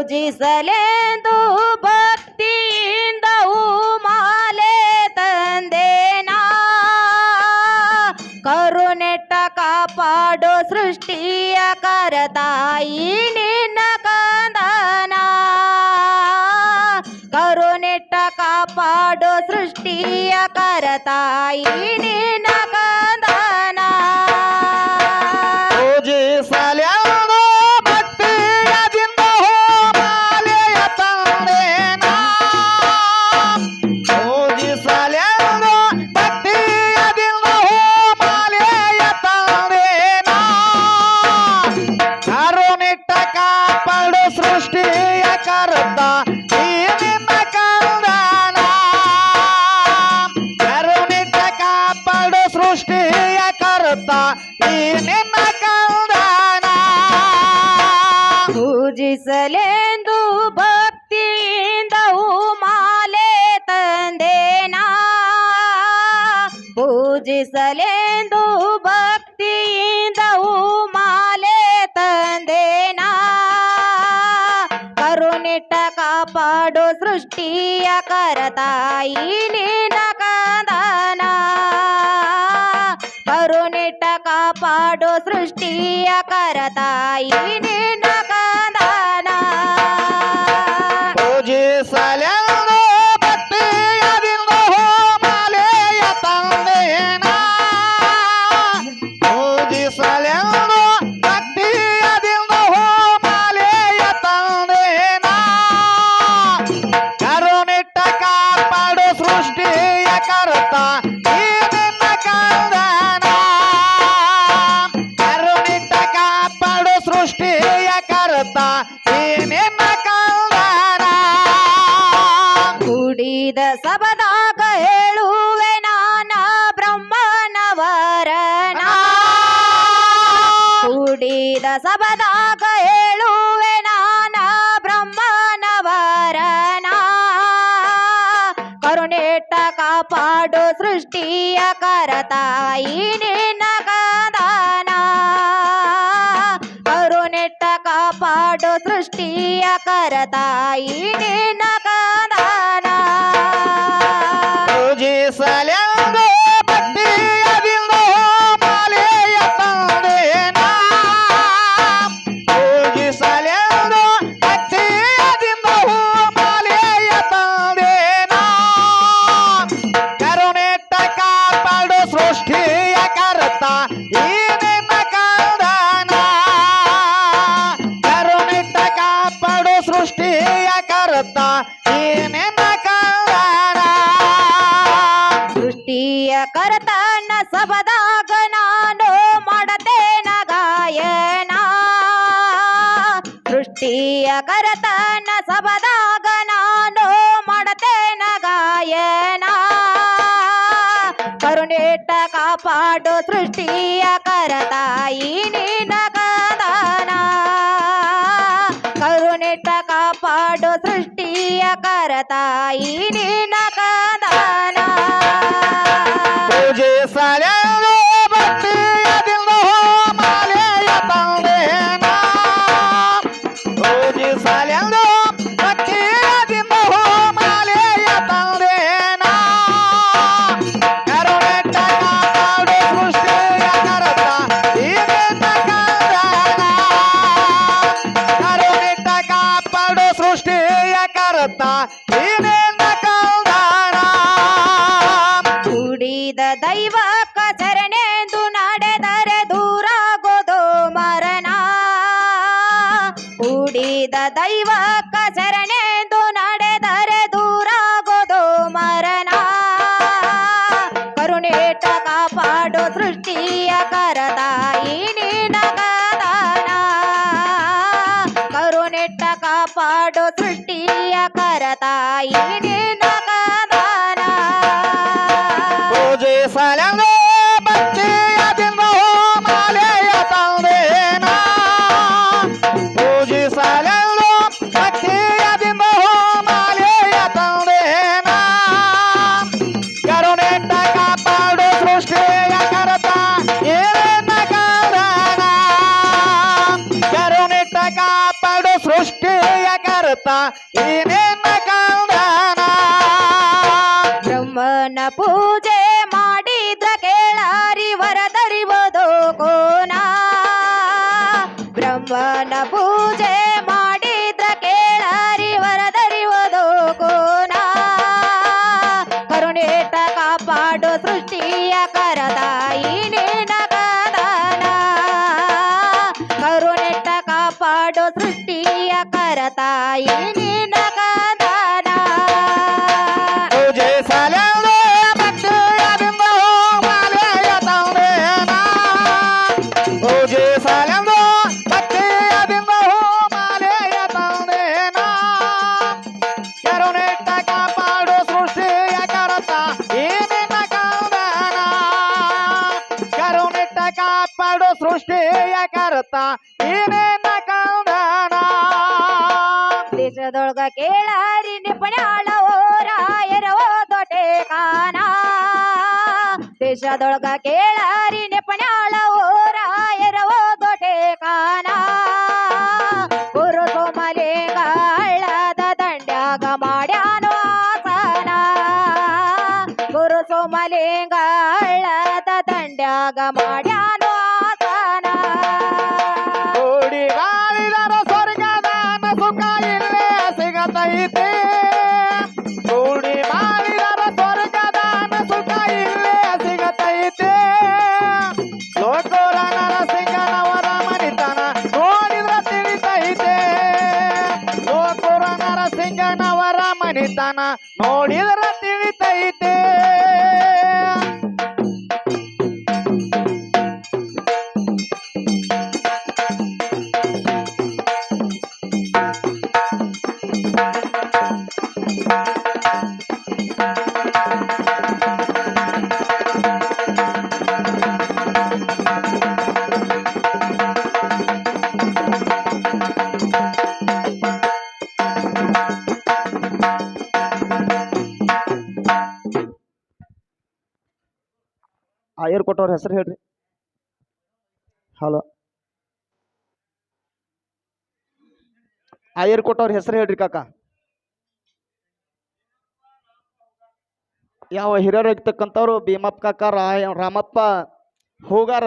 ಪೂಜಿಸಲೆಂದು ಭಕ್ತಿಯಿಂದ ಮಾಲೆ ತಂದೇನಾ ಕರುನೆಟ್ಟ ಕಾಪಾಡೋ ಸೃಷ್ಟಿಯ ಕರತಾಯಿ ನಿನ್ನ ಕಂದನ ಕರುನೆಟ್ಟ ಕಾಪಾಡೋ ಸೃಷ್ಟಿಯ ಕರತಾಯಿ ನಿನ್ನ ಕಂದನ ಪೂಜಿಸಲೆಂದು ಭಕ್ತಿಯದಿಂದ ಮಾಲೆಯ ತಂದೇನಾ ಪೂಜಿಸಲೆಂದು ಭಕ್ತಿಯದಿಂದ ಮಾಲೆಯ ತಂದೇನಾ ಕರುನಿಟ್ಟ ಕಾಪಾಡು ಸೃಷ್ಟಿಯ ಕರ್ತ ಈ ನಿನ್ನ ಕಂದನ ಕರುನಿಟ್ಟ ಕಾಪಾಡು ಸೃಷ್ಟಿಯ ಕರ್ತ ಈ ನಿನ್ನ ಕಂದನ ಪೂಜಿಸಲೆಂದು ಭಕ್ತಿಯಿಂದ ಮಾಲೆ ತಂದೇನಾ ಪೂಜಿಸಲೆಂದು ಭಕ್ತಿಯಿಂದ ಮಾಲೆ ತಂದೇನಾ ಕರುನಿಟ್ಟ ಕಾಪಾಡು ಸೃಷ್ಟಿಯ ಕರತಾಯಿ ನಿನ್ನ ಕಂದನ ಕರುನಿಟ್ಟ ಕಾಪಾಡು ಸೃಷ್ಟಿಯ ಕರತಾಯಿ ನಿನ್ನ ಕಂದನ ಪೂಜಿಸಲೆಂದು ಭಕ್ತಿಯದಿಂದ ಮಾಲೆಯ ತಂದೇನಾ ಪೂಜಿಸಲೆಂದು ಭಕ್ತಿಯದಿಂದ ಮಾಲೆಯ ತಂದೇನಾ ಕರುನಿಟ್ಟ ಕಾಪಾಡು ಸೃಷ್ಟಿಯ ಕರ್ತ ಈ ನಿನ್ನ ಕಂದನ ಕರುನಿಟ್ಟ ಕಾಪಾಡು ಸೃಷ್ಟಿಯ ಕರ್ತ ಈ ನಿನ್ನ ಕಂದನ ಕುಡಿದ ಸಬದಾಗ ಹೇಳುವೆ ನಾನ ಬ್ರಹ್ಮನವರನ ಕುಡಿದ ಸಬದಾಗ ಹೇಳುವೆ ನಾನ ಬ್ರಹ್ಮನವರನ ಕರುಣೆಟ್ಟ ಕಾಪಾಡು ಸೃಷ್ಟಿಯ ಕರತಾಯಿ ನಿನ್ನ ಕಂದನ ಕರುಣೆಟ್ಟ ಕಾಪಾಡು ಸೃಷ್ಟಿಯ ಕರತಾಯಿ ನಿನ್ನ ಕಂದನ ಪೂಜಿಸಲೆಂದು ಭಕ್ತಿಯದಿಂದ ಮಾಲೆಯ ತಂದೇನಾ ಪೂಜಿಸಲೆಂದು ಭಕ್ತಿಯದಿಂದ ಮಾಲೆಯ ತಂದೇನಾ ಕರುನೆಟ್ಟ ಕಾಪಾಡು ಸೃಷ್ಟಿಯ ಕರ್ತ ಈ ನಿನ್ನ ಕಂದನ ಕರುನೆಟ್ಟ ಕಾಪಾಡು ಸೃಷ್ಟಿಯ ಕರ್ತ ಈ ನಿನ್ನ ಕಂದನ ಸೃಷ್ಟಿಯ ಕರತನ ಸಬದಾಗ ನಾನು ಮಾಡತೇನ ಗಾಯನ ಸೃಷ್ಟಿಯ ಕರತನ ಸಬದಾಗ ನಾನು ಮಾಡತೇನ ಗಾಯನ ಕರುಣೆಟ್ಟ ಕಾಪಾಡು ಸೃಷ್ಟಿಯ ಕರತಾಯಿ ನಿನ್ನ ಕಂದನ ಕರುಣೆಟ್ಟ ಕಾಪಾಡು ಸೃಷ್ಟಿಯ ಕರತಾಯಿ ನಿನ್ನ ಕಂದನ ಪೂಜಿಸಲೆಂದು ಭಕ್ತಿಯದಿಂದ ಮಾಲೆಯ ತಂದೇನಾ ಪೂಜಿಸಲೆಂದು ಭಕ್ತಿಯದಿಂದ ಮಾಲೆಯ ತಂದೇನಾ ಕರುಣೆಟ್ಟ ಕಾಪಾಡು ಸೃಷ್ಟಿಯ ಕರ್ತ ಈ ನಿನ್ನ ಕಂದನ ಕರುಣೆಟ್ಟ ಕಾಪಾಡು ಸೃಷ್ಟಿಯ ಕರ್ತ ಈ ನಿನ್ನ ಕಂದನ ಕುಡಿದ ದೈವ ಕಚರಣೆಂದು ನಡೆದರೆ ದೂರಾಗೋದು ಮರಣ ಕುಡಿದ ದೈವ ಕಚರಣೆಂದು ನಡೆದರೆ ದೂರಾಗೋದು ಮರಣ ಕರುಣೆಟ್ಟ ಕಾಪಾಡು ಸೃಷ್ಟಿಯ ಕರತಾಯಿ ನಿನ್ನ ಕಂದನ ಕರುಣೆಟ್ಟ ಕಾಪಾಡು ಸೃಷ್ಟಿಯ ಕರತಾಯಿ ನಿನ್ನ ಕಂದನ ಪೂಜಿಸಲೆಂದು ಭಕ್ತಿಯದಿಂದ ಮಾಲೆಯ ತಂದೇನಾ ಪೂಜಿಸಲೆಂದು ಭಕ್ತಿಯದಿಂದ ಮಾಲೆಯ ತಂದೇನಾ ಕರುಣೆಟ್ಟ ಕಾಪಾಡು ಸೃಷ್ಟಿಯ ಕರ್ತ ಈ ನಿನ್ನ ಕಂದನ ಕರುಣೆಟ್ಟ ಕಾಪಾಡು ಸೃಷ್ಟಿಯ ಕರ್ತ ಈ ನಿನ್ನ ಕಂದನ ಬ್ರಹ್ಮನ ಪೂಜೆ ಮಾಡಿದ್ರ ಕೇಳಾರಿ ವರದರಿವುದು ಕೋನ ಬ್ರಹ್ಮನ ಪೂಜೆ ಮಾಡಿದ್ರ ಕೇಳಾರಿ ವರದರಿವುದು ಕೋನ ಕರುಣೇಟ ಕಾಪಾಡು ಸೃಷ್ಟಿಯ ಕರತಾಯಿ ನಿನ್ನ ಕದನ ಕರುಣೆಟ್ಟ ಕಾಪಾಡು ಸೃಷ್ಟಿಯ ಕರತಾಯಿ ನಿನ್ನ ಕದನ ಪೂಜೆ ಸಲೆಂದು ಭಕ್ತಿಯದಿಂದ ಮಾಲೆಯ ತಂದೇನ ಪೂಜೆ ಸಲೆಂದು ಭಕ್ತಿಯದಿಂದ ಮಾಲೆಯ ತಂದೇನ ಕರುಣೆಟ್ಟ ಕಾಪಾಡು ಸೃಷ್ಟಿಯ ಕರತ ಈ ನಿನ್ನ ಕಂದನ ಕರುಣೆಟ್ಟ ಕಾಪಾಡು ಸೃಷ್ಟಿಯ ಕರತ ಈ ನಿನ್ನ ಕಂದನ ದೇಶದೊಳಗ ಕೇಳಾರಿ ನಿಪುಣಾಳ ಓರಾಯರವೋ ದೊಡ್ಡೆ ಕಾನ ದೇಶದೊಳಗ ಕೇಳಾರಿ ನಿಪುಣಾಳ ಓರಾಯರವೋ ದೊಡ್ಡೆ ಕಾನ ಗುರು ಸೋಮಲಿಂಗ ಹಳ್ಳದ ದಂಡ್ಯಾಗ ಮಾಡ್ಯಾನೋ ಆಸನ ಗುರು ಸೋಮಲಿಂಗ ಹಳ್ಳದ ದಂಡ್ಯಾಗ ಮಾಡ್ಯಾನೋ ಆಸನ ಕೂಡಿ ಬಾಳಿದರ ಸ್ವರ್ಗದಾನ ಸುಖ ಇಲ್ಲೇ ಸಿಗತೈತೆ ಕೂಡಿ ಬಾಳಿದರ ಸ್ವರ್ಗದಾನ ಸುಖ ಇಲ್ಲೇ ಸಿಗತೈತೆ ಲೋಕೋರ ನರಸಿಂಗನವರ ಮನಿತನ ನೋಡಿದ್ರ ತಿಳಿತೈತೆ ಲೋಕೋರ ನರಸಿಂಗನವರ ಮನಿತನ ನೋಡಿದ್ರ ತಿಳಿತೈತೆ ಆಯರ್ ಕೊಟ್ಟವ್ರ ಹೆಸರು ಹೇಳ್ರಿ ಹಲೋ ಆಯರ್ ಕೊಟ್ಟವ್ರ ಹೆಸರು ಹೇಳ್ರಿ ಕಾಕ ಯಾವ ಹಿರಿಯರ್ ಇರ್ತಕ್ಕಂಥವ್ರು ಭೀಮಪ್ಪ ಕಾಕ ರಾಮಪ್ಪ ಹೋಗಾರ